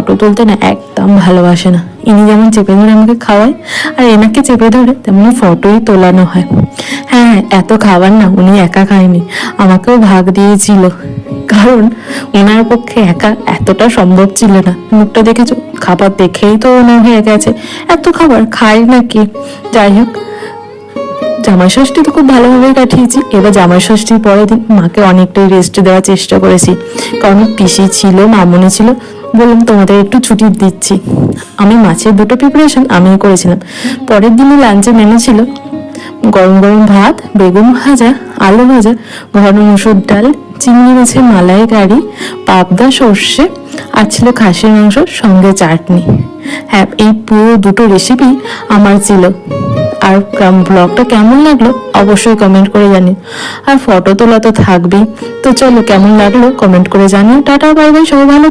Photo তুলতে না একদম ভালোবাসে না। ইনি যেমন চেপে ধরে আমাকে খাওয়ায়, আর এনাকে চেপে ধরে তেমনি ফটোই তোলানো হয়। হ্যাঁ, এত খাবার না উনি একা খায়নি, আমাকেও ভাগ দিয়েছিল, কারণ ওনার পক্ষে একা এতটা সম্ভব ছিল না। মুখটা দেখেছো, খাবার দেখেই তো ওনার হয়ে গেছে, এত খাবার খায় নাকি। যাই হোক, জামাই ষষ্ঠী তো খুব ভালোভাবে কাটিয়েছি। এবার জামাই ষষ্ঠীর পরের দিন মাকে অনেকটাই রেস্ট দেওয়ার চেষ্টা করেছি, কারণ পিসি ছিল, মামুনি ছিল, বললাম তোমাদের একটু ছুটি দিচ্ছি। আমি মাছের দুটো প্রিপারেশন আমিই করেছিলাম। পরের দিনে লাঞ্চে মেনু ছিল গরম গরম ভাত, বেগুন ভাজা, আলু ভাজা, ঘন মসুর ডাল, চিংড়ি মাছের মালাইকারি, পাবদা সর্ষে, আর ছিল খাসির মাংস সঙ্গে চাটনি। হ্যাঁ, এই পুরো দুটো রেসিপি আমার ছিল। আর ব্লগটা কেমন লাগলো অবশ্যই কমেন্ট করে জানিও, আর ফটো তোলা তো থাকবেই। তো চলো, কেমন লাগলো কমেন্ট করে জানিও। টাটা, বাই বাই, সবাই ভালো থেকো।